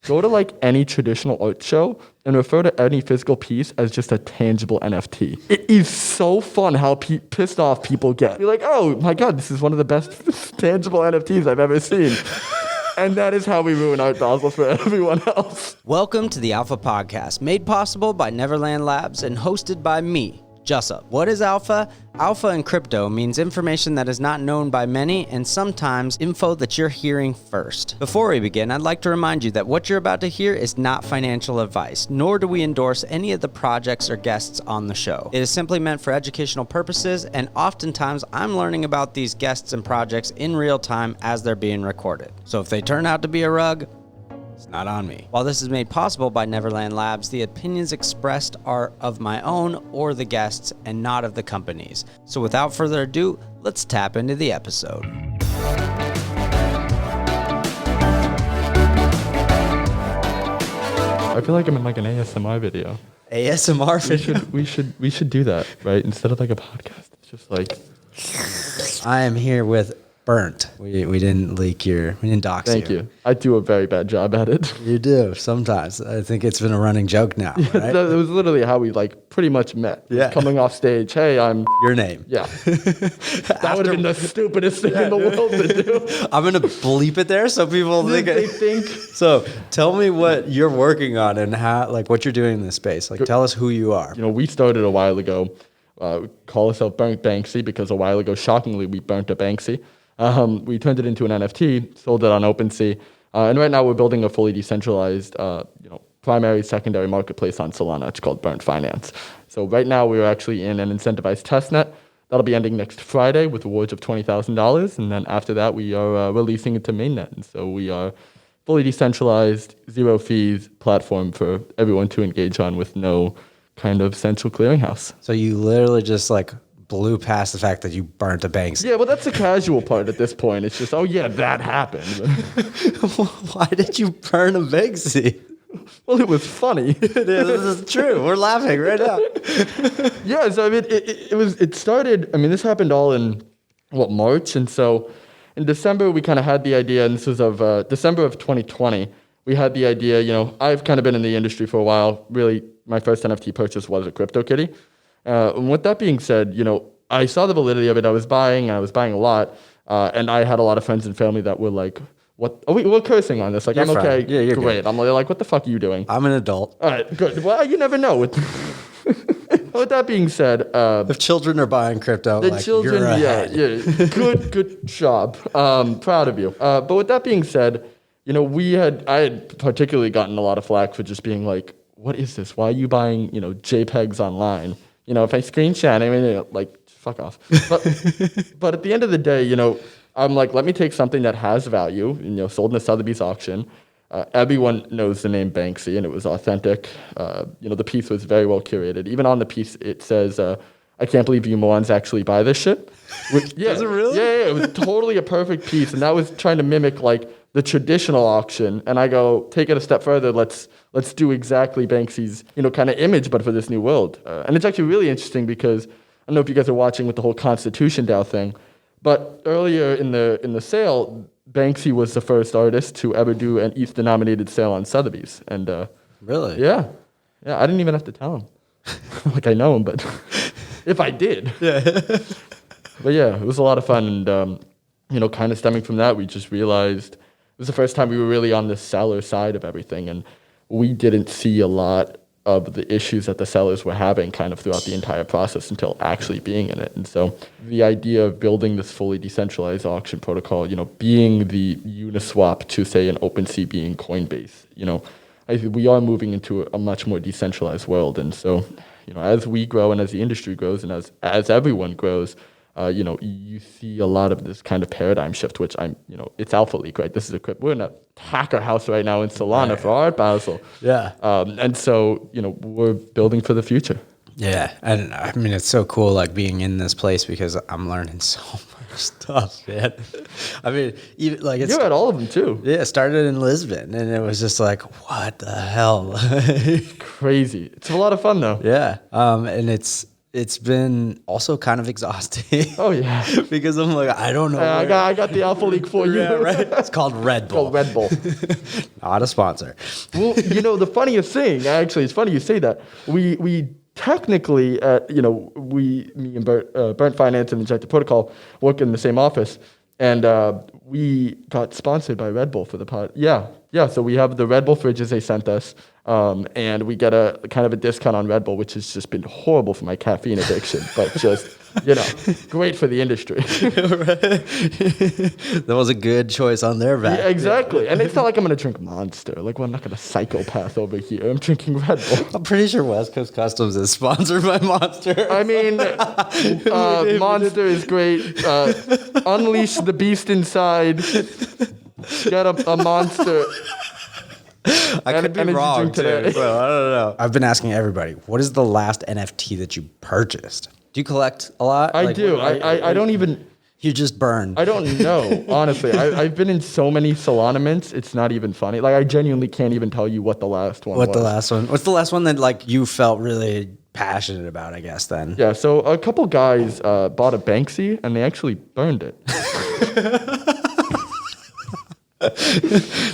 Go to like any traditional art show and refer to any physical piece as just a tangible NFT. It is so fun how pissed off people get. You're like, oh my God, this is one of the best tangible NFTs I've ever seen. And that is how we ruin Art Basel for everyone else. Welcome to the Alpha Podcast, made possible by Neverland Labs and hosted by me, Jussup. What is Alpha? Alpha in crypto means information that is not known by many and sometimes info that you're hearing first. Before we begin, I'd like to remind you that what you're about to hear is not financial advice, nor do we endorse any of the projects or guests on the show. It is simply meant for educational purposes, and oftentimes I'm learning about these guests and projects in real time as they're being recorded. So if they turn out to be a rug, it's not on me. While this is made possible by Neverland Labs, the opinions expressed are of my own or the guests and not of the companies. So without further ado, let's tap into the episode. I feel like I'm in like an ASMR video. ASMR video? We should do that, right? Instead of like a podcast. It's just like... I am here with Burnt. We didn't leak we didn't dox you. Thank you. I do a very bad job at it. You do, sometimes. I think it's been a running joke now, right? It was literally how we like pretty much met. Yeah. Coming off stage, hey, I'm... Your name. Yeah. That would have been the stupidest thing in the world to do. I'm going to bleep it there so people think... So tell me what you're working on and how, like what you're doing in this space. Like tell us who you are. You know, we started a while ago. We call ourselves Burnt Banksy because a while ago, shockingly, we burnt a Banksy. We turned it into an NFT, sold it on OpenSea, and right now we're building a fully decentralized, primary, secondary marketplace on Solana. It's called Burnt Finance. So right now we're actually in an incentivized testnet. That'll be ending next Friday with rewards of $20,000, and then after that we are releasing it to Mainnet. And so we are fully decentralized, zero fees platform for everyone to engage on with no kind of central clearinghouse. So you literally just like blew past the fact that you burnt a Banksy. Yeah, well, that's the casual part at this point. It's just, oh yeah, that happened. Why did you burn a Banksy? Well, it was funny. This is true. We're laughing right now. Yeah, so I mean, it started. I mean, this happened all in March, and so in December we kind of had the idea, and this was of December of 2020. We had the idea. You know, I've kind of been in the industry for a while. Really, my first NFT purchase was a CryptoKitty. And with that being said, you know, I saw the validity of it. I was buying a lot. And I had a lot of friends and family that were like, what? Oh, we're cursing on this. Like, You're I'm okay. fine. Yeah, you're great. good. I'm like, what the fuck are you doing? I'm an adult. All right, good. Well, you never know. With that being said, if children are buying crypto, the children, you're ahead. yeah, good job. Proud of you. But with that being said, you know, I had particularly gotten a lot of flack for just being like, what is this? Why are you buying, JPEGs online? You know, if I screenshot, I mean, like, fuck off. But at the end of the day, you know, I'm like, let me take something that has value, sold in a Sotheby's auction. Everyone knows the name Banksy, and it was authentic. The piece was very well curated. Even on the piece, it says, I can't believe you morons actually buy this shit. Yeah, Does it really? Yeah, it was totally a perfect piece. And that was trying to mimic, like, the traditional auction. And I go, take it a step further, let's do exactly Banksy's, kind of image, but for this new world. And it's actually really interesting because, I don't know if you guys are watching with the whole Constitution DAO thing, but earlier in the sale, Banksy was the first artist to ever do an ETH-denominated sale on Sotheby's. And really? Yeah, I didn't even have to tell him. Like, I know him, but if I did. Yeah. But yeah, it was a lot of fun. And, kind of stemming from that, we just realized it was the first time we were really on the seller side of everything. And we didn't see a lot of the issues that the sellers were having kind of throughout the entire process until actually being in it. And so the idea of building this fully decentralized auction protocol, being the Uniswap to, say, an OpenSea being Coinbase, I think we are moving into a much more decentralized world. And so, as we grow and as the industry grows and as everyone grows, you see a lot of this kind of paradigm shift, which it's Alpha League, right? This is we're in a hacker house right now in Solana for Art Basel. Yeah. And so, we're building for the future. Yeah. And I mean, it's so cool, like being in this place because I'm learning so much stuff, man. I mean, even like you had all of them too. Yeah. It started in Lisbon and it was just like, what the hell? Crazy. It's a lot of fun though. Yeah. And it's been also kind of exhausting. Oh yeah, Because I'm like, I don't know. I got the Alpha League for you. Yeah, right. It's called Red Bull. Called Red Bull. Not a sponsor. Well, the funniest thing, actually, it's funny you say that. We technically, me and Burnt Finance and Injected Protocol work in the same office, and we got sponsored by Red Bull for the pod. Yeah. So we have the Red Bull fridges they sent us, and we get a kind of a discount on Red Bull, which has just been horrible for my caffeine addiction, but just great for the industry. That was a good choice on their back. Yeah, exactly. And it's not like I'm going to drink Monster. Like, well, I'm not going to psychopath over here. I'm drinking Red Bull. I'm pretty sure West Coast Customs is sponsored by Monster. I mean, Monster is great. Unleash the beast inside. Get a Monster. I could be wrong too, so I don't know. I've been asking everybody, what is the last NFT that you purchased? Do you collect a lot? I do. I don't even... You just burn. I don't know, honestly. I've been in so many Solana mints, it's not even funny. Like, I genuinely can't even tell you what the last one was. What's the last one that, like, you felt really passionate about, I guess, then? Yeah, so a couple guys bought a Banksy, and they actually burned it.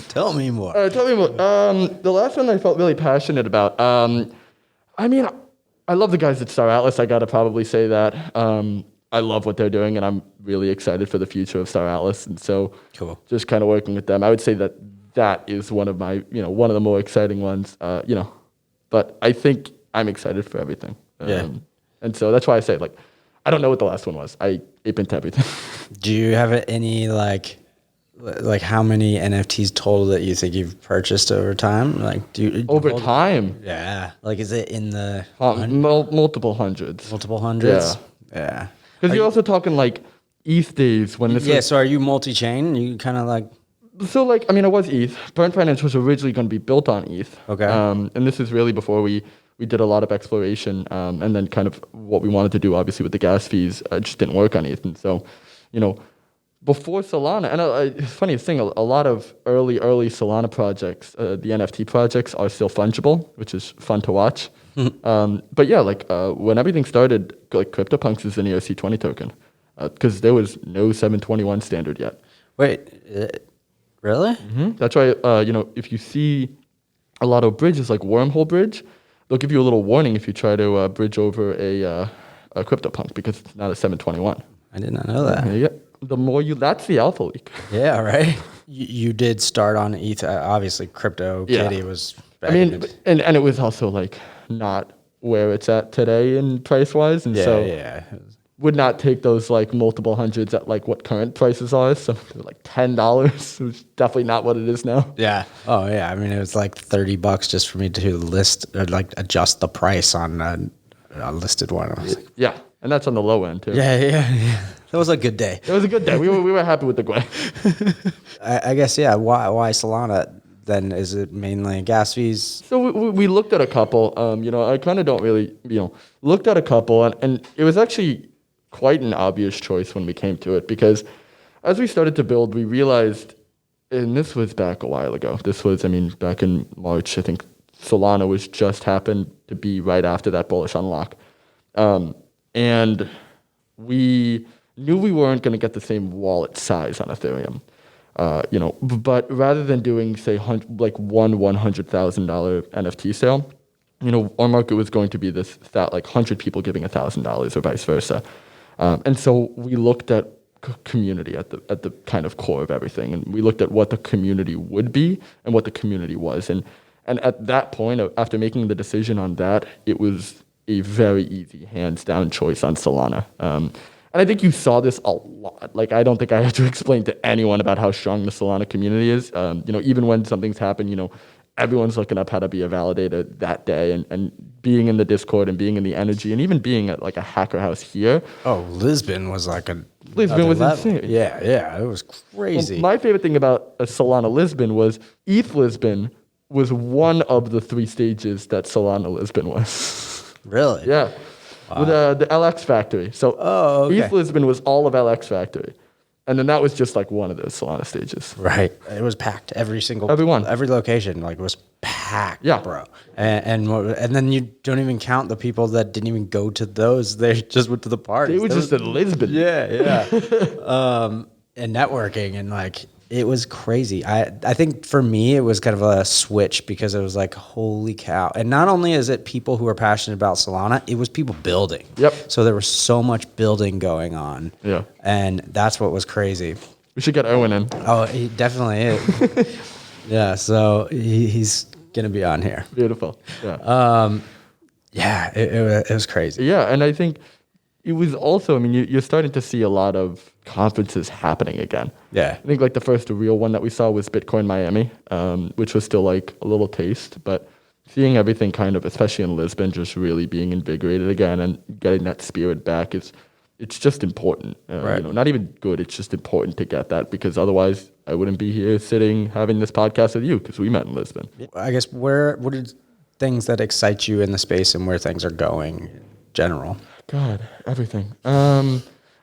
Tell me more. Tell me more. The last one I felt really passionate about. I mean, I love the guys at Star Atlas. I gotta probably say that. I love what they're doing, and I'm really excited for the future of Star Atlas. And so, cool. Just kind of working with them. I would say that is one of my, one of the more exciting ones. But I think I'm excited for everything. And so that's why I say, like, I don't know what the last one was. I ape into everything. Do you have any like how many NFTs total that you think you've purchased over time? Like, over time? Yeah. Like, is it in the multiple hundreds? Multiple hundreds? Yeah. Because you're also talking like ETH days when this. Yeah. So are you multi-chain? You kind of like. So like, I mean, it was ETH. Burnt Finance was originally going to be built on ETH. Okay. And this is really before we did a lot of exploration, and then kind of what we wanted to do, obviously with the gas fees, just didn't work on ETH, and so, before Solana, and funniest thing, a lot of early Solana projects, the NFT projects, are still fungible, which is fun to watch. But yeah, like when everything started, like CryptoPunks is an ERC20 token, because there was no 721 standard yet. Wait, really? Mm-hmm. That's why if you see a lot of bridges like Wormhole Bridge, they'll give you a little warning if you try to bridge over a CryptoPunk because it's not a 721. I did not know that. Yeah. That's the alpha leak. Yeah, right. You did start on ETH. Obviously, CryptoKitty was. I mean, and it was also like not where it's at today in price wise, and would not take those like multiple hundreds at like what current prices are. So like $10, which is definitely not what it is now. Yeah. Oh yeah. I mean, it was like $30 just for me to list or like adjust the price on a listed one. I was like, yeah, and that's on the low end too. Yeah. That was a good day. It was a good day. We were happy with the Gwei. I guess, yeah. Why Solana then? Is it mainly gas fees? So we looked at a couple. I kind of don't really, looked at a couple, and it was actually quite an obvious choice when we came to it because as we started to build, we realized, and this was back a while ago. This was, back in March, I think Solana was just happened to be right after that bullish unlock. And we knew we weren't going to get the same wallet size on Ethereum, but rather than doing, say, like one $100,000 NFT sale, our market was going to be this, like 100 people giving $1,000 or vice versa. And so we looked at community at the kind of core of everything. And we looked at what the community would be and what the community was. And at that point, after making the decision on that, it was a very easy, hands down choice on Solana. And I think you saw this a lot. Like, I don't think I have to explain to anyone about how strong the Solana community is. Even when something's happened, everyone's looking up how to be a validator that day and being in the Discord and being in the energy and even being at like a hacker house here. Oh, Lisbon was like Lisbon was insane. Yeah, it was crazy. Well, my favorite thing about Solana Lisbon was ETH Lisbon was one of the 3 stages that Solana Lisbon was. Really? Yeah. Wow. With the LX Factory. So ETH Lisbon was all of LX Factory. And then that was just like one of those Solana stages. Right. It was packed. Every location, like, was packed. packed, Yeah. bro. And then you don't even count the people that didn't even go to those. They just went to the parties. It was just in Lisbon. Yeah. And networking, and like, it was crazy. I think for me, it was kind of a switch, because it was like, holy cow. And not only is it people who are passionate about Solana, it was people building. Yep. So there was so much building going on. Yeah. And that's what was crazy. We should get Owen in. Oh, he definitely is. Yeah, so he's going to be on here. Beautiful. Yeah. Yeah, it was crazy. Yeah, and I think it was also, I mean, you're starting to see a lot of conferences happening again. Yeah. I think like the first real one that we saw was Bitcoin Miami, which was still like a little taste, but seeing everything kind of, especially in Lisbon, just really being invigorated again and getting that spirit back it's just important. Right. You know, not even good, it's just important to get that, because otherwise I wouldn't be here sitting having this podcast with you, because we met in Lisbon. I guess what are things that excite you in the space, and where things are going in general? God, everything.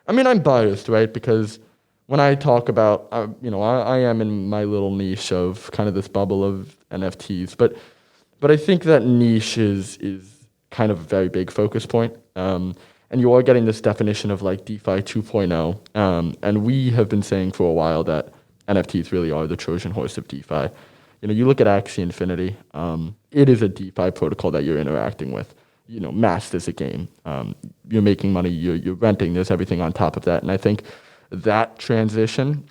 I mean, I'm biased, right? Because when I talk about, I am in my little niche of kind of this bubble of NFTs, but I think that niche is kind of a very big focus point. And you are getting this definition of like DeFi 2.0. And we have been saying for a while that NFTs really are the Trojan horse of DeFi. You know, you look at Axie Infinity, it is a DeFi protocol that you're interacting with. You know, masked as a game. You're making money, you're renting, there's everything on top of that. And I think that transition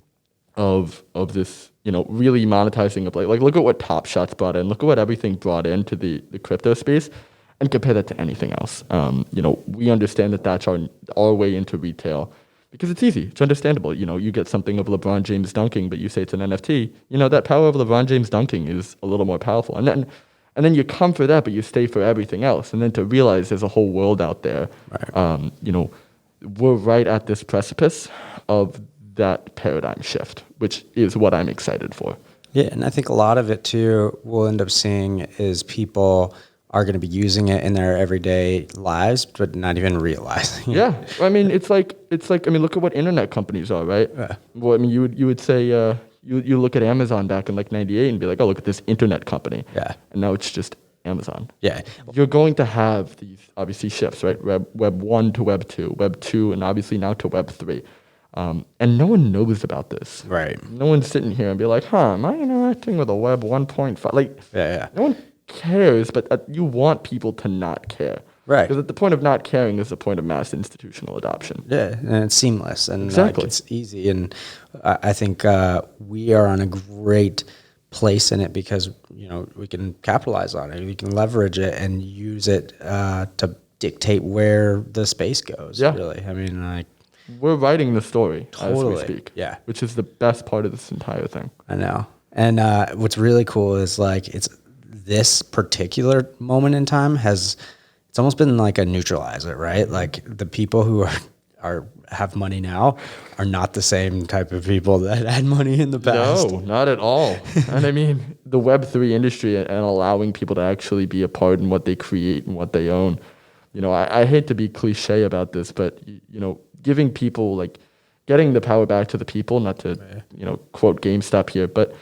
of this, you know, really monetizing of like look at what Top Shots brought in, look at what everything brought into the crypto space, and compare that to anything else. You know, we understand that that's our way into retail, because it's easy, it's understandable. You know, you get something of LeBron James dunking, but you say it's an NFT, you know, that power of LeBron James dunking is a little more powerful. And then you come for that, but you stay for everything else. And then to realize there's a whole world out there, right. You know, we're right at this precipice of that paradigm shift, which is what I'm excited for. Yeah, and I think a lot of it too, we'll end up seeing is people are going to be using it in their everyday lives, but not even realizing it. Yeah, I mean, it's like I mean, look at what internet companies are, right? Yeah. Well, I mean, you would say. You look at Amazon back in like 98 and be like, oh, look at this internet company. Yeah. And now it's just Amazon. Yeah. You're going to have these, obviously, shifts, right? Web 1 to Web 2, Web 2, and obviously now to Web 3. And no one knows about this. Right. No one's sitting here and be like, am I interacting with a Web 1.5? Like, yeah. No one cares, but you want people to not care. Right. Because at the point of not caring is the point of mass institutional adoption. Yeah, and it's seamless, and exactly. It's easy. And I think we are on a great place in it, because, you know, we can capitalize on it. We can leverage it and use it to dictate where the space goes, really. I mean, like... We're writing the story totally. As we speak. Yeah. Which is the best part of this entire thing. I know. And what's really cool is, like, it's this particular moment in time has... It's almost been like a neutralizer, right? Like, the people who have money now are not the same type of people that had money in the past. No, not at all. And I mean, the Web3 industry and allowing people to actually be a part in what they create and what they own. You know, I hate to be cliche about this, but, you know, giving people, like, getting the power back to the people, not to, you know, quote GameStop here, but,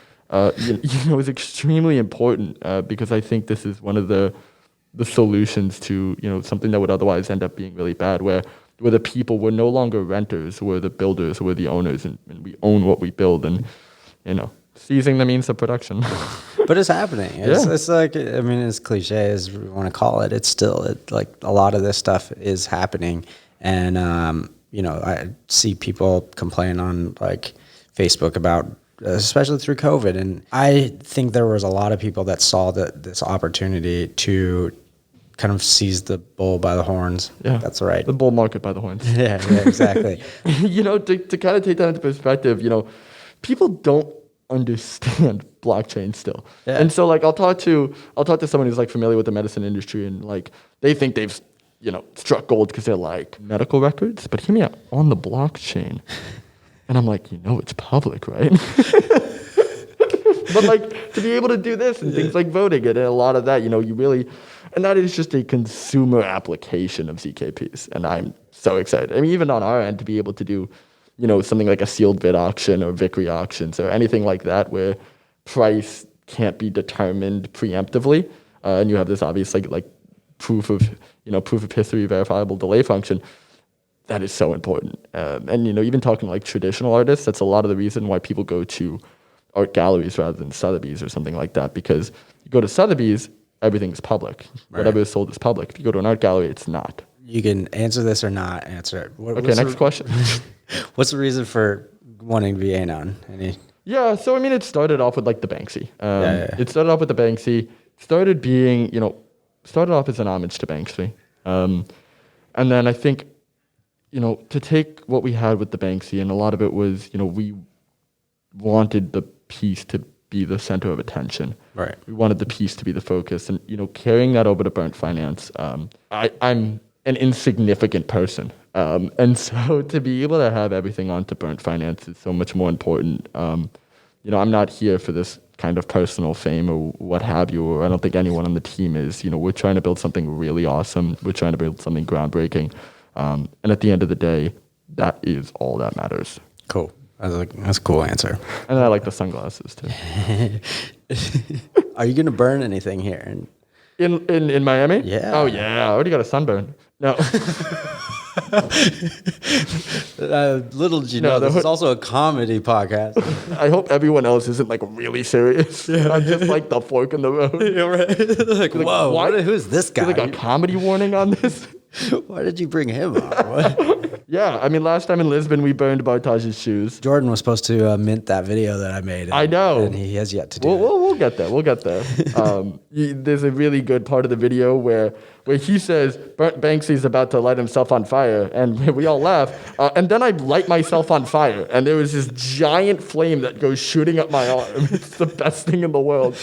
you know, is extremely important because I think this is one of the solutions to, you know, something that would otherwise end up being really bad, where the people were no longer renters, we're the builders, we're the owners, and we own what we build, and, you know, seizing the means of production. But it's happening. It's like, I mean, as cliche as we want to call it, it's still, like, a lot of this stuff is happening. And, you know, I see people complain on, like, Facebook about, especially through COVID. And I think there was a lot of people that saw this opportunity to kind of seize the bull by the horns. Yeah, that's right. The bull market by the horns. Yeah, exactly. You know, to kind of take that into perspective, you know, people don't understand blockchain still. Yeah. And so, like, I'll talk to someone who's, like, familiar with the medicine industry, and, like, they think they've, you know, struck gold because they're like, medical records, but hear me out, on the blockchain. And I'm like, you know, it's public, right? But, like, to be able to do this and things like voting and a lot of that, you know, you really, and that is just a consumer application of ZKPs. And I'm so excited. I mean, even on our end, to be able to do, you know, something like a sealed bid auction or Victory auctions or anything like that, where price can't be determined preemptively, and you have this obvious like proof of history verifiable delay function. That is so important. And even talking like traditional artists, that's a lot of the reason why people go to art galleries rather than Sotheby's or something like that, because you go to Sotheby's, everything's public. Right. Whatever is sold is public. If you go to an art gallery, it's not. You can answer this or not answer it. Okay, next question. What's the reason for wanting to be Anon? Yeah, so it started off with like the Banksy. It started off with the Banksy. Started off as an homage to Banksy. And then I think, to take what we had with the Banksy, and a lot of it was, we wanted the piece to be the center of attention. Right. We wanted the piece to be the focus. And, carrying that over to Burnt Finance, I'm an insignificant person. And so to be able to have everything onto Burnt Finance is so much more important. I'm not here for this kind of personal fame or what have you, or I don't think anyone on the team is. We're trying to build something really awesome. We're trying to build something groundbreaking. And at the end of the day, that is all that matters. Cool. That's a cool answer. And I like the sunglasses too. Are you going to burn anything here? In Miami? Yeah. Oh yeah, I already got a sunburn. No. Little did you know, this is also a comedy podcast. I hope everyone else isn't like really serious. I'm just like the fork in the road. Yeah, right. like, whoa, who's this guy? Like a comedy warning on this. Why did you bring him on? Yeah, last time in Lisbon, we burned Bartaj's shoes. Jordan was supposed to mint that video that I made. I know. And he has yet to do it. We'll get there. There's a really good part of the video where he says, Banksy's about to light himself on fire, and we all laugh. And then I light myself on fire, and there was this giant flame that goes shooting up my arm. It's the best thing in the world.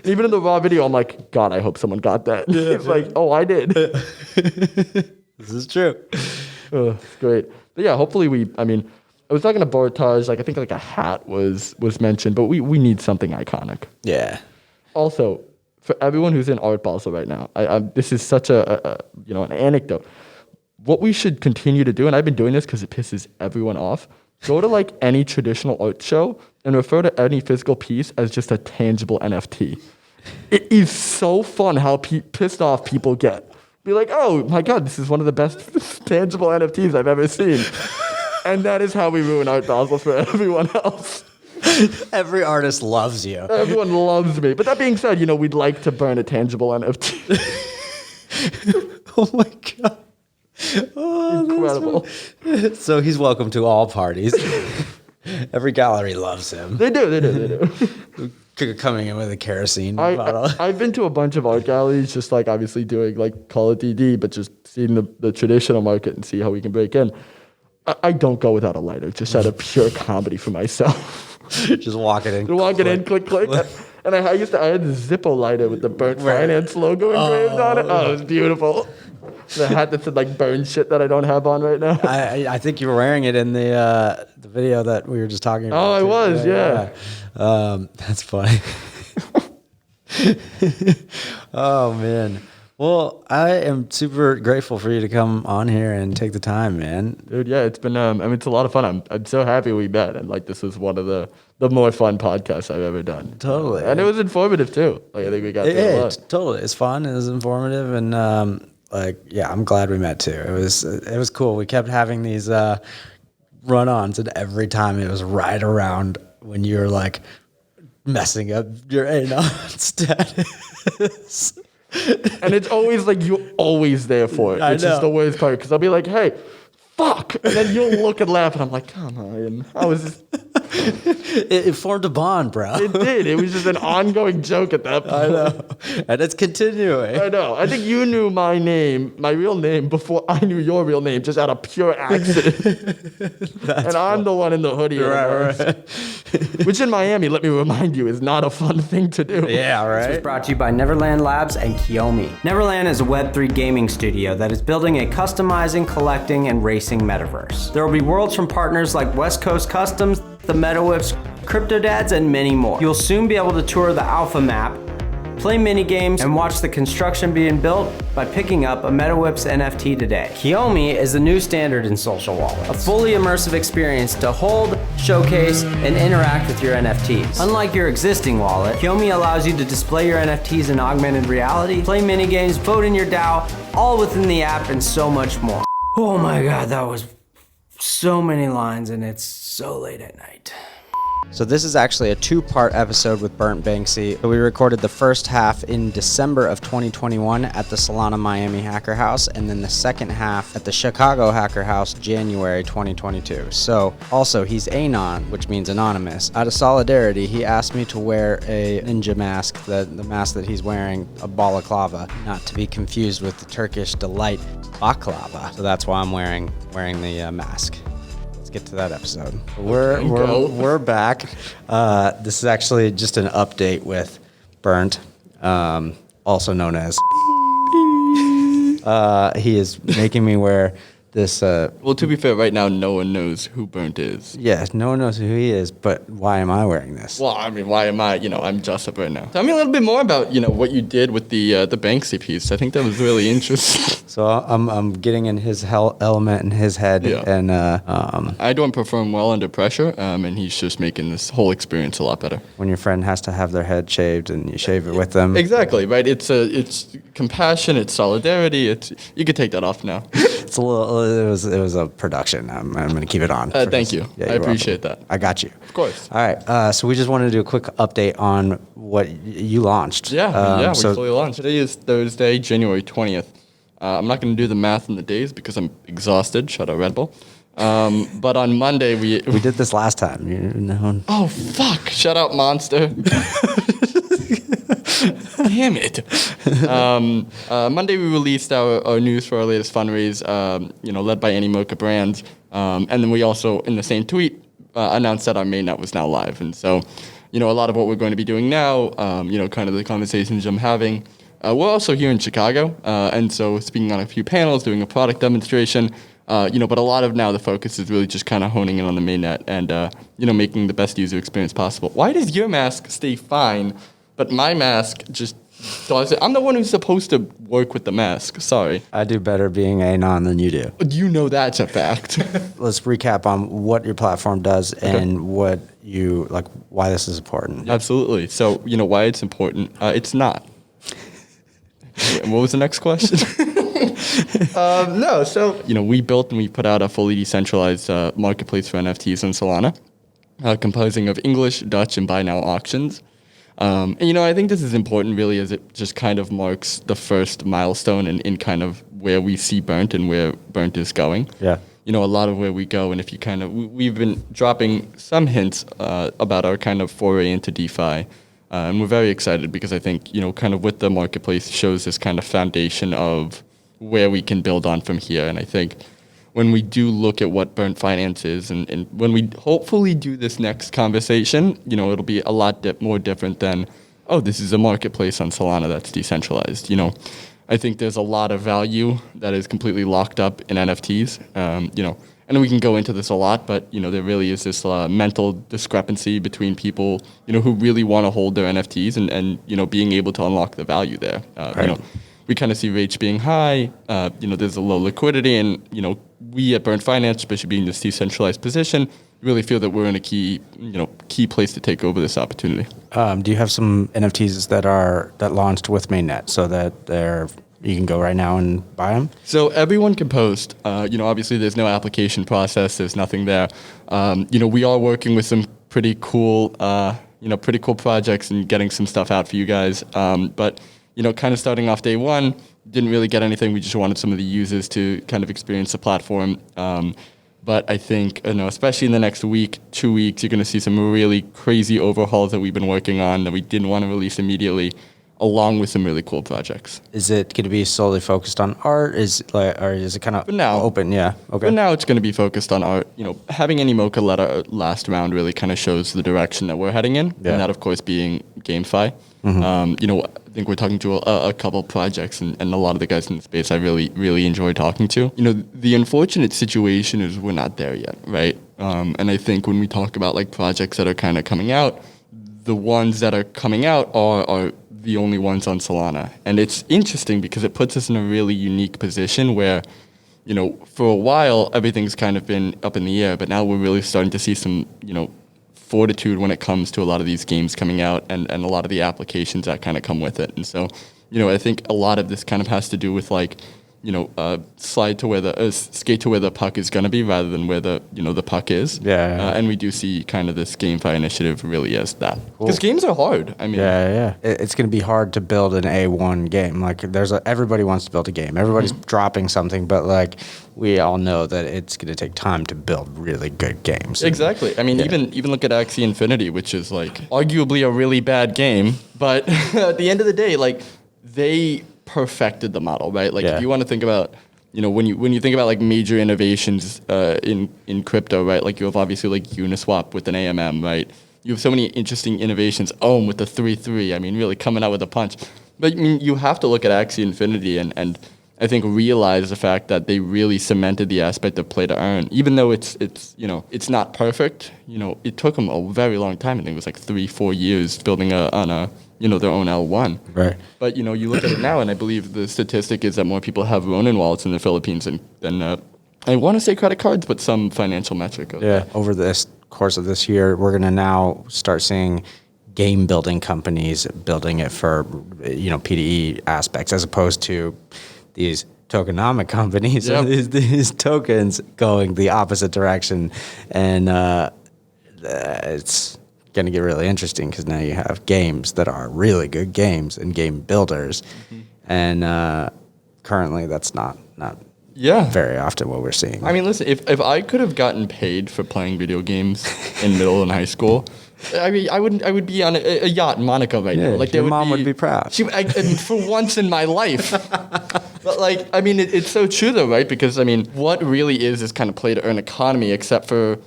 Even in the raw video, I'm like, God, I hope someone got that. Yeah, it's like, oh, I did. This is true. It's great. But yeah, hopefully I was talking to Bartaj, I think a hat was mentioned, but we need something iconic. Yeah. Also, for everyone who's in Art Basel right now, this is such an anecdote. What we should continue to do, and I've been doing this because it pisses everyone off, go to any traditional art show and refer to any physical piece as just a tangible NFT. It is so fun how pissed off people get. Be like, oh my God, this is one of the best tangible NFTs I've ever seen. And that is how we ruin Art Basel for everyone else. Every artist loves you. Everyone loves me. But that being said, we'd like to burn a tangible NFT. Oh my God. Oh, incredible. So he's welcome to all parties. Every gallery loves him. They do. Coming in with a kerosene bottle. I've been to a bunch of art galleries, just obviously doing Call It DD, but just seeing the traditional market and see how we can break in. I don't go without a lighter, just out of pure comedy for myself. Just walk it in. Click. And I had the Zippo lighter with the Burnt Finance logo engraved on it. Oh, it was beautiful. The hat that said burn shit that I don't have on right now. I think you were wearing it in the video that we were just talking about. Oh, I was, yeah. That's funny. Oh man. Well, I am super grateful for you to come on here and take the time, man. Dude, yeah, it's been it's a lot of fun. I'm so happy we met, and this was one of the more fun podcasts I've ever done. Totally. And it was informative too. I think we got through a lot. Totally. It's fun, it was informative, and I'm glad we met too. It was cool. We kept having these run-ons, and every time it was right around when you were messing up your Anon status. And it's always you're always there for it. Which is the worst part, because I'll be like, hey, fuck. And then you'll look and laugh, and I'm like, come on. I was just... It formed a bond, bro. It did. It was just an ongoing joke at that point. I know. And it's continuing. I know. I think you knew my real name, before I knew your real name, just out of pure accident. And I'm the one in the hoodie. Right. Which in Miami, let me remind you, is not a fun thing to do. Yeah, right. This was brought to you by Neverland Labs and Kiyomi. Neverland is a Web3 gaming studio that is building a customizing, collecting, and racing metaverse. There will be worlds from partners like West Coast Customs, the MetaWhips, Crypto Dads, and many more. You'll soon be able to tour the alpha map, play mini games, and watch the construction being built by picking up a MetaWhips NFT today. Kiyomi is the new standard in social wallets. A fully immersive experience to hold, showcase, and interact with your NFTs. Unlike your existing wallet, Kiyomi allows you to display your NFTs in augmented reality, play minigames, vote in your DAO, all within the app, and so much more. Oh my god, that was so many lines, and it's so late at night. So this is actually a two-part episode with Burnt Banksy. We recorded the first half in December of 2021 at the Solana Miami Hacker House, and then the second half at the Chicago Hacker House, January 2022. So also, he's Anon, which means anonymous. Out of solidarity, he asked me to wear a ninja mask, the mask that he's wearing, a balaclava, not to be confused with the Turkish delight baklava. So that's why I'm wearing the mask. Get to that episode. We're back. This is actually just an update with Burnt, also known as. He is making me wear this. Well, to be fair, right now no one knows who Burnt is. Yeah, no one knows who he is, but why am I wearing this? Well, I mean, why am I? I'm Justin right now. Tell me a little bit more about what you did with the Banksy piece. I think that was really interesting. So I'm getting in his element in his head, and I don't perform well under pressure, and he's just making this whole experience a lot better. When your friend has to have their head shaved and you shave it with them. Exactly, right? It's compassion, it's solidarity. You could take that off now. It's a little. It was a production. I'm going to keep it on. Thank you. Yeah, I appreciate that. I got you. Of course. All right. So we just wanted to do a quick update on what you launched. We fully launched. Today is Thursday, January 20th. I'm not going to do the math in the days because I'm exhausted. Shout out Red Bull. But on Monday we did this last time. Oh fuck! Shout out Monster. Damn it. Monday we released our news for our latest fundraise, led by Any Mocha Brands. And then we also, in the same tweet, announced that our mainnet was now live. And so, a lot of what we're going to be doing now, kind of the conversations I'm having. We're also here in Chicago. And so speaking on a few panels, doing a product demonstration, but a lot of now the focus is really just kind of honing in on the mainnet and, making the best user experience possible. Why does your mask stay fine, but my mask just doesn't? I'm the one who's supposed to work with the mask. Sorry. I do better being Anon than you do. You know that's a fact. Let's recap on what your platform does and what why this is important. Absolutely. So, why it's important. It's not. And what was the next question? We built and we put out a fully decentralized marketplace for NFTs on Solana, composing of English, Dutch, and buy now auctions. I think this is important really as it just kind of marks the first milestone in kind of where we see Burnt and where Burnt is going. Yeah. A lot of where we go, and if you we've been dropping some hints about our kind of foray into DeFi. And we're very excited because I think, kind of with the marketplace shows this kind of foundation of where we can build on from here. And I think when we do look at what Burnt Finance is and when we hopefully do this next conversation, it'll be a lot more different than, this is a marketplace on Solana that's decentralized. I think there's a lot of value that is completely locked up in NFTs, and we can go into this a lot, but, there really is this mental discrepancy between people, who really want to hold their NFTs and being able to unlock the value there. Right. We kind of see rates being high, there's a low liquidity, and, we at Burnt Finance, especially being this decentralized position, really feel that we're in a key place to take over this opportunity. Do you have some NFTs that launched with Mainnet so that you can go right now and buy them? So everyone can post. Obviously there's no application process. There's nothing there. We are working with some pretty cool projects and getting some stuff out for you guys. But kind of starting off day one, didn't really get anything. We just wanted some of the users to kind of experience the platform. But I think, especially in the next week, 2 weeks, you're going to see some really crazy overhauls that we've been working on that we didn't want to release immediately, along with some really cool projects. Is it going to be solely focused on art? Or is it kind of open? Yeah. Okay. But now it's going to be focused on art. Having Any Mocha let our last round really kind of shows the direction that we're heading in, and that, of course, being GameFi. Mm-hmm. I think we're talking to a couple projects and a lot of the guys in the space I really, really enjoy talking to. The unfortunate situation is we're not there yet, right? And I think when we talk about like projects that are kind of coming out, the ones that are coming out are the only ones on Solana. And it's interesting because it puts us in a really unique position where, for a while, everything's kind of been up in the air, but now we're really starting to see some, fortitude when it comes to a lot of these games coming out and a lot of the applications that kind of come with it. And so, I think a lot of this kind of has to do with like, skate to where the puck is going to be rather than where the puck is. Yeah. And we do see kind of this GameFi initiative really as that. Because games are hard. I mean, it's going to be hard to build an A1 game. Like everybody wants to build a game. Everybody's dropping something, but like we all know that it's going to take time to build really good games. Exactly. I mean, even look at Axie Infinity, which is like arguably a really bad game, but at the end of the day, like they perfected the model, right? Like if you want to think about, when you think about like major innovations in crypto, right? Like you have obviously like Uniswap with an AMM, right? You have so many interesting innovations. Ohm with the 3-3. I mean, really coming out with a punch. But I mean, you have to look at Axie Infinity and I think realize the fact that they really cemented the aspect of play to earn. Even though it's not perfect, it took them a very long time. I think it was like 3-4 years building on their own L1. Right. But, you look at it now, and I believe the statistic is that more people have Ronin wallets in the Philippines than I want to say credit cards, but some financial metric. Over this course of this year, we're going to now start seeing game building companies building it for, PDE aspects as opposed to these tokenomic companies, these tokens going the opposite direction. And it's going to get really interesting because now you have games that are really good games and game builders. And currently that's not very often what we're seeing. I mean, listen, if I could have gotten paid for playing video games in middle and high school, I mean, I would be on a yacht in Monaco right now. Like your mom would be proud. I mean, for once in my life. But like, I mean, it's so true though, right? Because I mean, what really is kind of play to earn economy, except for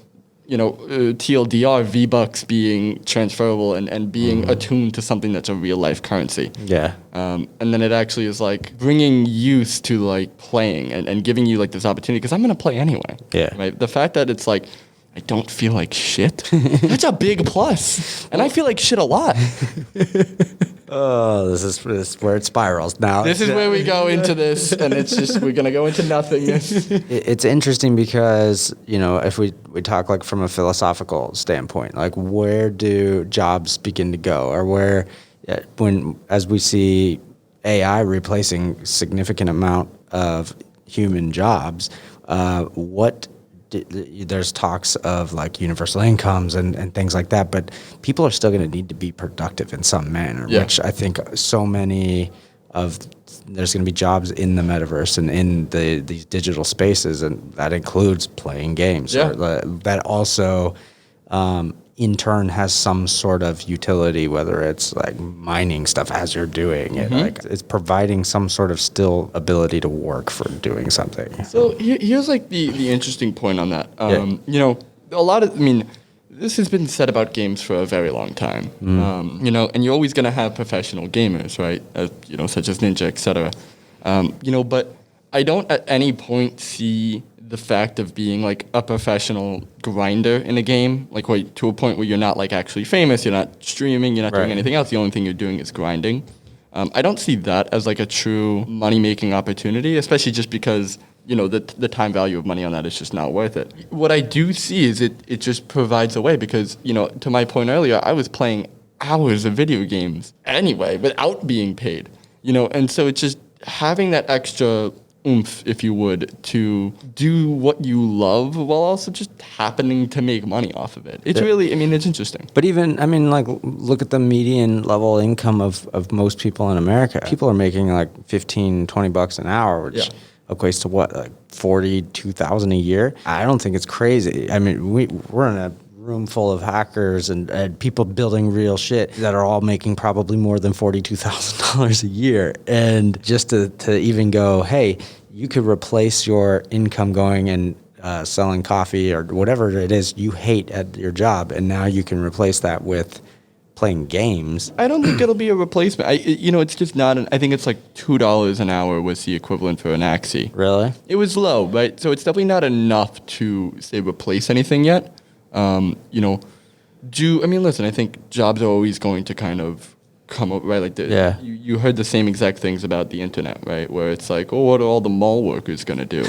TLDR, V-Bucks being transferable and being attuned to something that's a real life currency. Yeah. And then it actually is like bringing use to like playing and giving you like this opportunity because I'm going to play anyway. Yeah. Right. The fact that it's like, I don't feel like shit. That's a big plus. And I feel like shit a lot. Oh, this is where it spirals now. This is where we go into this, and it's just, we're going to go into nothingness. It's interesting because, if we talk like from a philosophical standpoint, like where do jobs begin to go? Or as we see AI replacing significant amount of human jobs, there's talks of like universal incomes and things like that, but people are still going to need to be productive in some manner, which I think there's going to be jobs in the metaverse and in these digital spaces, and that includes playing games. That also in turn has some sort of utility, whether it's like mining stuff as you're doing it, like it's providing some sort of still ability to work for doing something. So here's like the interesting point on that. This has been said about games for a very long time. And you're always going to have professional gamers, right? Such as Ninja, etc. But I don't at any point see the fact of being like a professional grinder in a game, like to a point where you're not like actually famous, you're not streaming, you're not doing anything else. The only thing you're doing is grinding. I don't see that as like a true money-making opportunity, especially just because, the time value of money on that is just not worth it. What I do see is it just provides a way because, to my point earlier, I was playing hours of video games anyway without being paid, and so it's just having that extra oomph, if you would, to do what you love while also just happening to make money off of it. It's really, it's interesting. But even, look at the median level income of most people in America. People are making like $15-20 an hour, which equates to what, like $42,000 a year? I don't think it's crazy. I mean, we're in a room full of hackers and people building real shit that are all making probably more than $42,000 a year. And just to even go, hey, you could replace your income going and selling coffee or whatever it is you hate at your job, and now you can replace that with playing games. I don't think it'll be a replacement. It's just not. I think it's like $2 an hour was the equivalent for an Axie. Really? It was low, right? So it's definitely not enough to say replace anything yet. Listen, I think jobs are always going to kind of come up, right? Like Yeah. you heard the same exact things about the internet, right? Where it's like, oh, what are all the mall workers going to do?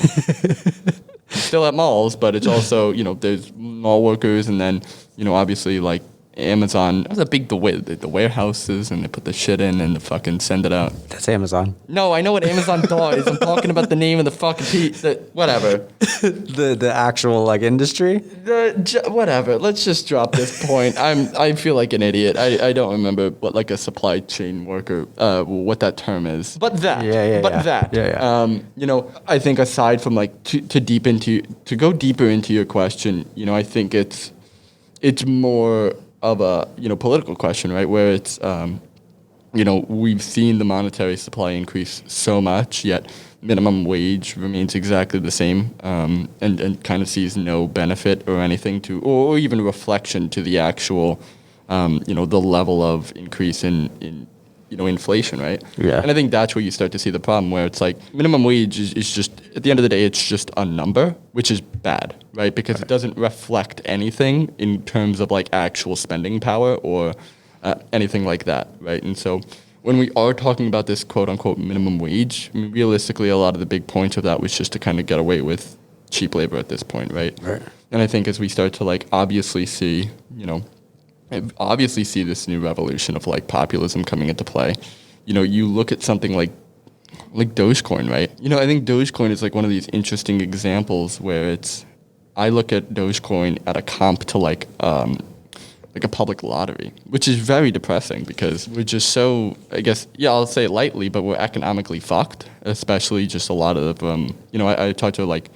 Still at malls, but it's also, there's mall workers, and then, obviously like Amazon, that's a big, the warehouses, and they put the shit in and fucking send it out. That's Amazon. No, I know what Amazon does. I'm talking about the name of the fucking whatever. the actual like industry. Whatever. Let's just drop this point. I feel like an idiot. I don't remember what like a supply chain worker, what that term is. But that. Yeah. I think aside from like to go deeper into your question, I think it's more of a political question, right? Where it's we've seen the monetary supply increase so much, yet minimum wage remains exactly the same, and kind of sees no benefit or anything to, or even reflection to the actual, the level of increase in inflation, right? Yeah. And I think that's where you start to see the problem, where it's like minimum wage is just, at the end of the day, it's just a number, which is bad, right? Because it doesn't reflect anything in terms of like actual spending power or anything like that, right? And so when we are talking about this quote unquote minimum wage, I mean, realistically, a lot of the big points of that was just to kind of get away with cheap labor at this point, right? Right. And I think as we start to like obviously see this new revolution of like populism coming into play, you look at something like Dogecoin, right? I think Dogecoin is like one of these interesting examples where I look at Dogecoin at a comp to like a public lottery, which is very depressing because we're just so, I guess, I'll say it lightly, but we're economically fucked, especially just a lot of, I talked to like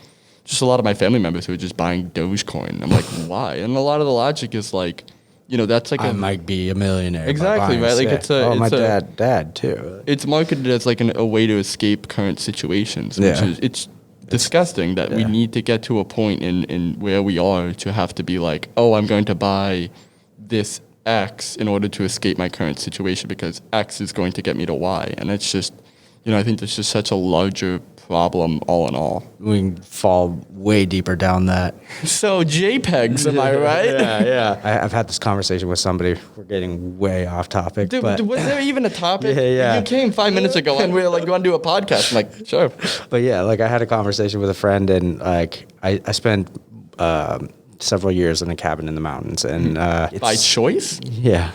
just a lot of my family members who are just buying Dogecoin. I'm like, why? And a lot of the logic is like, that's like I might be a millionaire. Exactly, right? Like my dad too. It's marketed as like a way to escape current situations, which is it's disgusting that we need to get to a point in where we are to have to be like, oh, I'm going to buy this X in order to escape my current situation because X is going to get me to Y, and it's just, I think there's just such a larger problem all in all. We can fall way deeper down that. So JPEGs, am I right? Yeah. I've had this conversation with somebody. We're getting way off topic. Dude, but was there even a topic? Yeah. You came 5 minutes ago and we were like, you want to do a podcast? I'm like, sure. But yeah, like I had a conversation with a friend, and like I spent several years in a cabin in the mountains, and by choice? Yeah.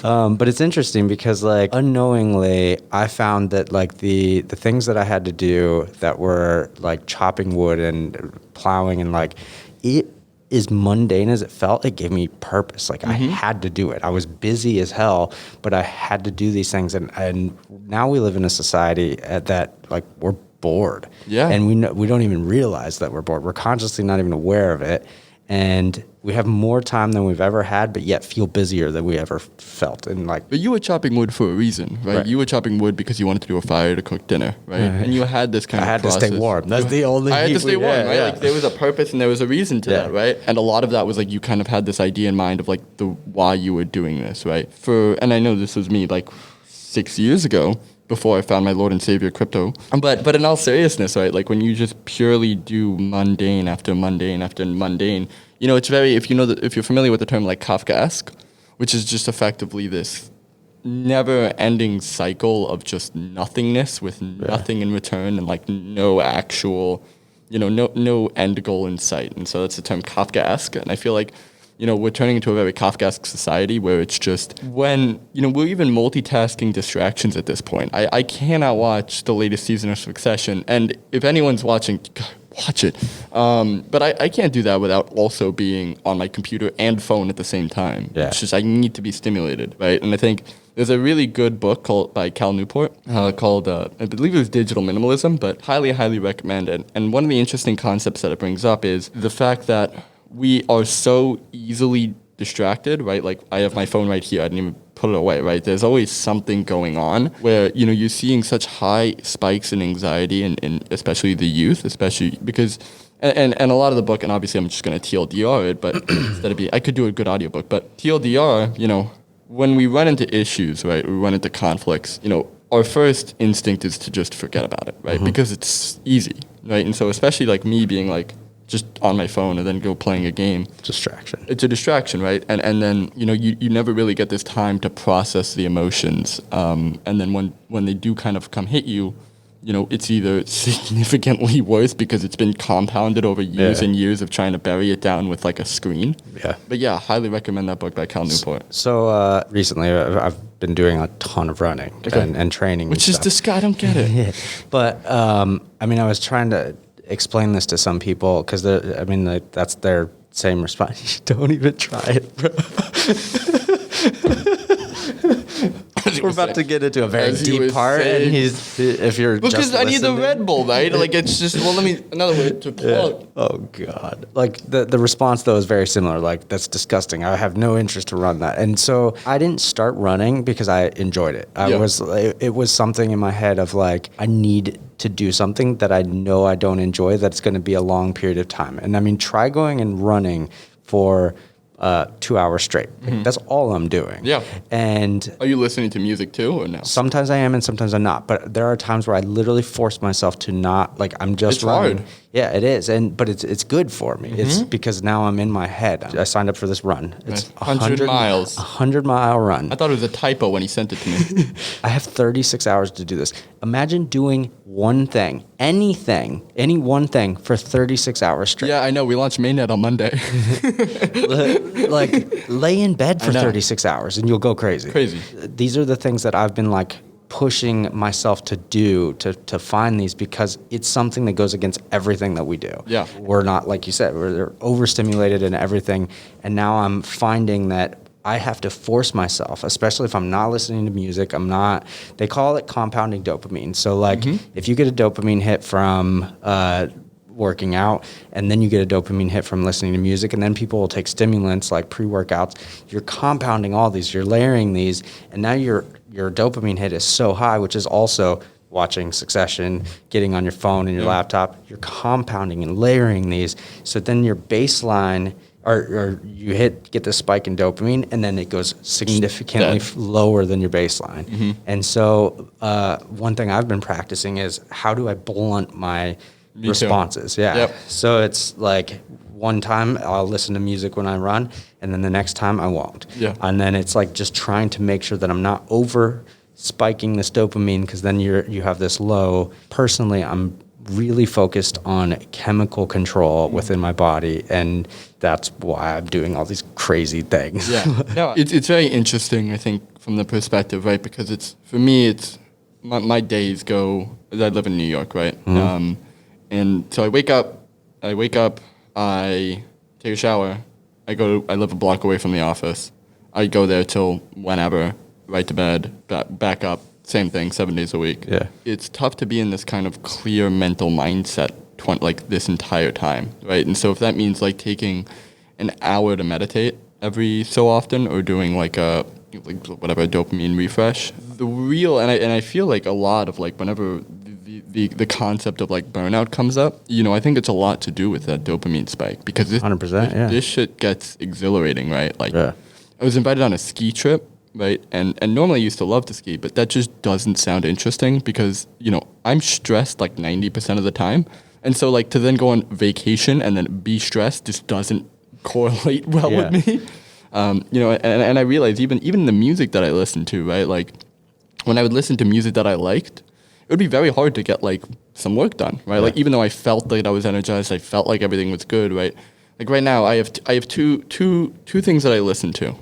But it's interesting because like unknowingly I found that like the things that I had to do that were like chopping wood and plowing, and like it as mundane as it felt, it gave me purpose. Like I had to do it. I was busy as hell, but I had to do these things, and now we live in a society that like we're bored. Yeah. And we don't even realize that we're bored. We're consciously not even aware of it. And we have more time than we've ever had, but yet feel busier than we ever felt. And like, but you were chopping wood for a reason, right? You were chopping wood because you wanted to do a fire to cook dinner, right? And you had this kind of process. I had to stay warm. That's the only. I had to stay warm, right? Yeah. Like there was a purpose and there was a reason to that, right? And a lot of that was like you kind of had this idea in mind of like the why you were doing this, right? And I know this was me like 6 years ago, before I found my Lord and Savior crypto. But in all seriousness, right, like when you just purely do mundane after mundane after mundane, it's very, if you're familiar with the term like Kafkaesque, which is just effectively this never-ending cycle of just nothingness with nothing in return and like no actual, no end goal in sight. And so that's the term Kafkaesque. And I feel like, we're turning into a very Kafkaesque society where it's just when, we're even multitasking distractions at this point. I cannot watch the latest season of Succession. And if anyone's watching, watch it. But I can't do that without also being on my computer and phone at the same time. Yeah. It's just, I need to be stimulated, right? And I think there's a really good book by Cal Newport called, I believe it was Digital Minimalism, but highly, highly recommend it. And one of the interesting concepts that it brings up is the fact that we are so easily distracted, right? Like I have my phone right here. I didn't even put it away, right? There's always something going on where, you're seeing such high spikes in anxiety and especially the youth, especially because, and a lot of the book, and obviously I'm just going to TLDR it, but instead of I could do a good audiobook, but TLDR, when we run into issues, right? We run into conflicts, our first instinct is to just forget about it, right? Because it's easy, right? And so especially like me being like just on my phone and then go playing a game. Distraction. It's a distraction, right? And then, you never really get this time to process the emotions. And then when they do kind of come hit you, it's either significantly worse because it's been compounded over years and years of trying to bury it down with like a screen. Yeah. But yeah, highly recommend that book by Cal Newport. So recently I've been doing a ton of running and training. Which is this guy, I don't get it. Yeah. But I was trying to explain this to some people because that's their same response. Don't even try it, bro. We're about to get into a very deep part, and if you're because I need the Red Bull, right? Like it's just another way to plug. Yeah. Oh God! Like the response though is very similar. Like that's disgusting. I have no interest to run that, and so I didn't start running because I enjoyed it. It was something in my head of like I need to do something that I know I don't enjoy. That's going to be a long period of time, and try going and running for 2 hours straight. Like, that's all I'm doing. Yeah. And are you listening to music too or no? Sometimes I am and sometimes I'm not. But there are times where I literally force myself to not, like I'm just running. Hard. Yeah, it is. But it's good for me. It's because now I'm in my head. I signed up for this run. It's 100 miles. 100-mile run. I thought it was a typo when he sent it to me. I have 36 hours to do this. Imagine doing one thing, any one thing for 36 hours straight. Yeah, I know. We launched Mainnet on Monday. Like lay in bed for 36 hours and you'll go crazy. These are the things that I've been like pushing myself to do to find these because it's something that goes against everything that we do. Yeah. We're not, like you said, we're overstimulated in everything. And now I'm finding that I have to force myself, especially if I'm not listening to music. They call it compounding dopamine. So like if you get a dopamine hit from working out and then you get a dopamine hit from listening to music and then people will take stimulants like pre-workouts, you're compounding all these, you're layering these, and now your dopamine hit is so high, which is also watching Succession, getting on your phone and your laptop, you're compounding and layering these. So then your baseline or you get the spike in dopamine and then it goes significantly lower than your baseline. And so one thing I've been practicing is how do I blunt my responses? Yeah. Yep. So it's like one time I'll listen to music when I run and then the next time I won't. Yeah. And then it's like just trying to make sure that I'm not over spiking this dopamine because then you have this low. Personally, I'm really focused on chemical control within my body, and that's why I'm doing all these crazy things. Yeah, no, it's very interesting, I think, from the perspective, right? Because for me, it's my days go. I live in New York, right? And so I wake up, I take a shower, I live a block away from the office. I go there till whenever, right to bed, back up. Same thing, 7 days a week. Yeah. It's tough to be in this kind of clear mental mindset like this entire time, right? And so if that means like taking an hour to meditate every so often or doing like a dopamine refresh, and I feel like a lot of like whenever the concept of like burnout comes up, I think it's a lot to do with that dopamine spike because 100%, this shit gets exhilarating, right? Like I was invited on a ski trip. Right. And normally I used to love to ski, but that just doesn't sound interesting because, I'm stressed like 90% of the time. And so like to then go on vacation and then be stressed just doesn't correlate well with me. And I realized even the music that I listened to, right? Like when I would listen to music that I liked, it would be very hard to get like some work done, right? Yeah. Like even though I felt like I was energized, I felt like everything was good, right? Like right now, I have two things that I listen to.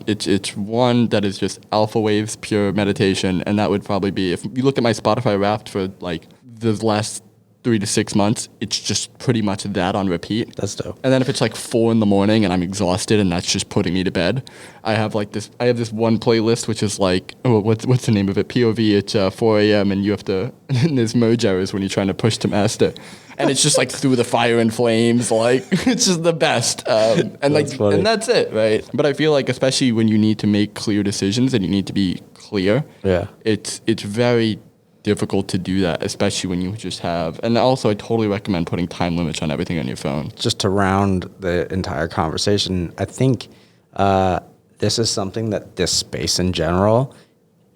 It's one that is just alpha waves, pure meditation, and that would probably be if you look at my Spotify Wrapped for like the last 3 to 6 months, it's just pretty much that on repeat. That's dope. And then if it's like 4 a.m. and I'm exhausted and that's just putting me to bed, I have this one playlist which is like, what's the name of it? POV. It's 4 a.m. and you have to. And there's merge errors when you're trying to push to master. And it's just like through the fire and flames, like it's just the best. And and that's it, right? But I feel like especially when you need to make clear decisions and you need to be clear, it's very difficult to do that, especially when you just have. And also, I totally recommend putting time limits on everything on your phone. Just to round the entire conversation, I think this is something that this space in general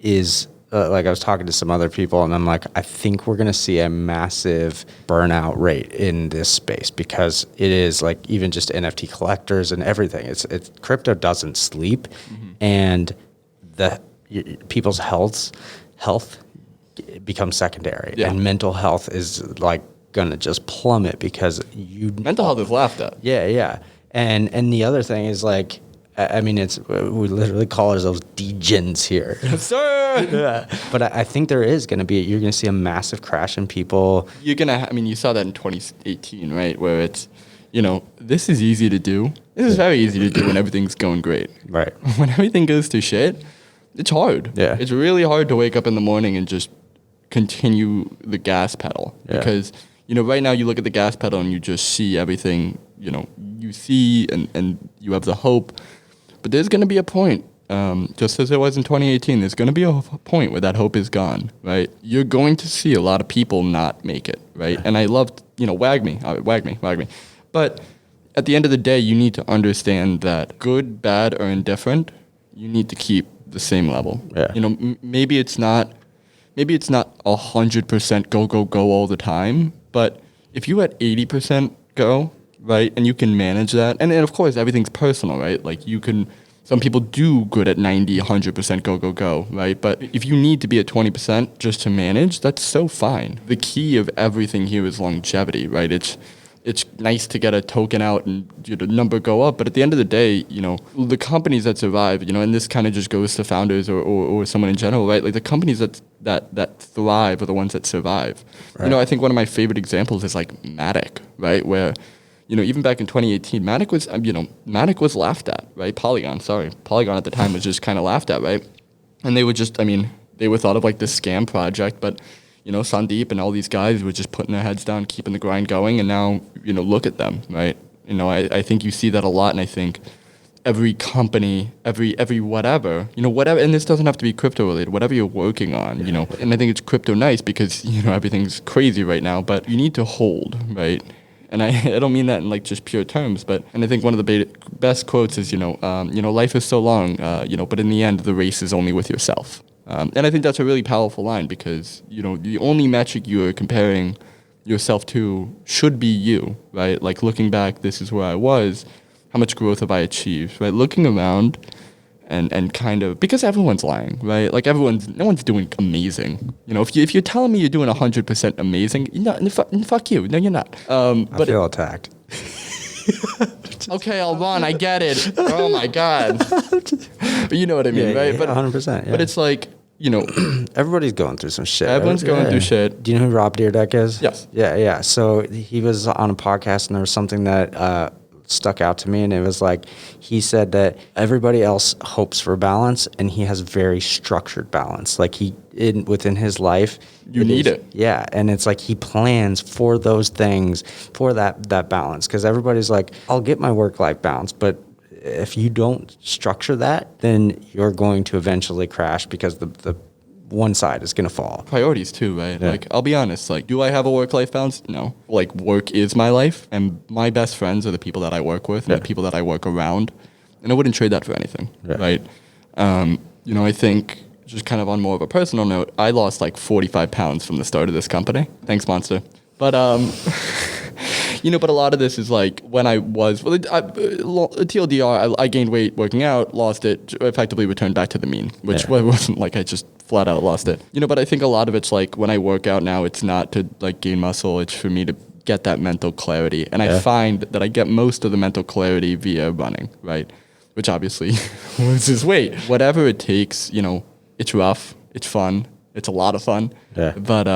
is like I was talking to some other people, and I'm like, I think we're going to see a massive burnout rate in this space because it is like even just NFT collectors and everything. It's crypto doesn't sleep, and people's health becomes secondary, and mental health is like going to just plummet because mental health is laughed at. Yeah. And the other thing is like, I mean, we literally call ourselves degens here. Yes, sir. Yeah. But I think you're going to see a massive crash in people. You saw that in 2018, right? Where it's, this is easy to do. This is very easy to do when everything's going great. Right. When everything goes to shit, it's hard. Yeah. It's really hard to wake up in the morning and just continue the gas pedal. Yeah. Because, right now you look at the gas pedal and you just see everything, you see and you have the hope. But there's going to be a point, just as there was in 2018, there's going to be a point where that hope is gone, right? You're going to see a lot of people not make it, right? Yeah. And I loved, wag me. But at the end of the day, you need to understand that good, bad, or indifferent, you need to keep the same level. Yeah. Maybe it's not 100% go all the time, but if you at 80% go, right, and you can manage that, and of course everything's personal, right? Like some people do good at 90, 100% go, right? But if you need to be at 20% just to manage, that's so fine. The key of everything here is longevity, right? It's nice to get a token out and the number go up, but at the end of the day, the companies that survive, and this kind of just goes to founders or someone in general, right? Like the companies that thrive are the ones that survive. Right. I think one of my favorite examples is like Matic, right? Where even back in 2018, Matic was laughed at, right? Polygon at the time was just kind of laughed at, right? And they were they were thought of like this scam project, but Sandeep and all these guys were just putting their heads down, keeping the grind going, and now, look at them, right? I think you see that a lot, and I think every company, every whatever, and this doesn't have to be crypto related, whatever you're working on, and I think it's crypto nice because, everything's crazy right now, but you need to hold, right? And I don't mean that in like just pure terms, and I think one of the best quotes is, life is so long, but in the end, the race is only with yourself. And I think that's a really powerful line because, the only metric you're comparing yourself to should be you, right? Like looking back, this is where I was, how much growth have I achieved, right? Looking around and kind of, because everyone's lying, right? Like no one's doing amazing. If you're telling me you're doing 100% amazing, fuck you. No, you're not. I feel attacked. Okay, I'll run. I get it. Oh my God. But you know what I mean, right? But 100%. Yeah. But it's like, everybody's going through some shit. Everyone's going through shit. Do you know who Rob Dyrdek is? Yes. Yeah. So he was on a podcast, and there was something that stuck out to me, and it was like he said that everybody else hopes for balance, and he has very structured balance. Like within his life, you need it. Yeah, and it's like he plans for those things, for that balance, because everybody's like, I'll get my work-life balance, but if you don't structure that, then you're going to eventually crash because the one side is going to fall. Priorities too, right? Yeah. Like, I'll be honest, like, do I have a work-life balance? No. Like, work is my life, and my best friends are the people that I work with and the people that I work around, and I wouldn't trade that for anything, right? I think, just kind of on more of a personal note, I lost like 45 pounds from the start of this company. Thanks, Monster. But, but a lot of this is like when I was, TLDR, I gained weight working out, lost it, effectively returned back to the mean, which wasn't like I just flat out lost it. But I think a lot of it's like when I work out now, it's not to like gain muscle, it's for me to get that mental clarity. And I find that I get most of the mental clarity via running, right? Which obviously loses weight. Whatever it takes, it's rough, it's fun. It's a lot of fun, but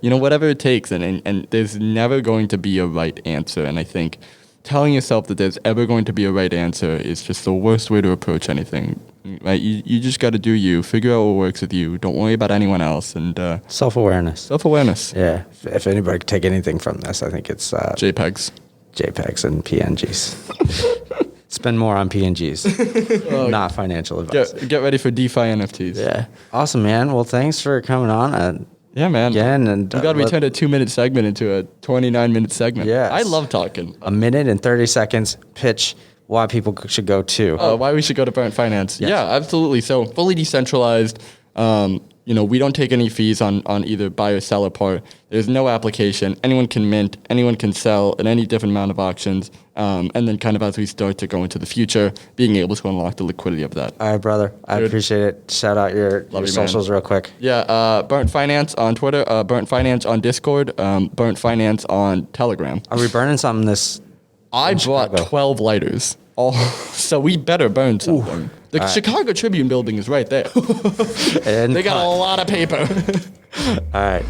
whatever it takes, and there's never going to be a right answer. And I think telling yourself that there's ever going to be a right answer is just the worst way to approach anything. Right? You just got to do you, figure out what works with you. Don't worry about anyone else. And self-awareness. Yeah. If anybody could take anything from this, I think it's JPEGs and PNGs. Spend more on PNGs, not financial advice. Get ready for DeFi NFTs. Yeah. Awesome, man. Well, thanks for coming on. Yeah, man. Again, and I'm glad we turned a 2-minute segment into a 29-minute segment. Yeah. I love talking. A minute and 30 seconds pitch why people should go to. Why we should go to Burnt Finance. Yes. Yeah, absolutely. So fully decentralized. we don't take any fees on either buy or seller part. There's no application. Anyone can mint, anyone can sell at any different amount of auctions. And then kind of as we start to go into the future, being able to unlock the liquidity of that. All right, brother. I appreciate it. Shout out your socials real quick. Yeah, Burnt Finance on Twitter, Burnt Finance on Discord, Burnt Finance on Telegram. Are we burning something I brought Chicago? 12 lighters. So we better burn something. The Chicago Tribune building is right there. And they got a lot of paper. All right.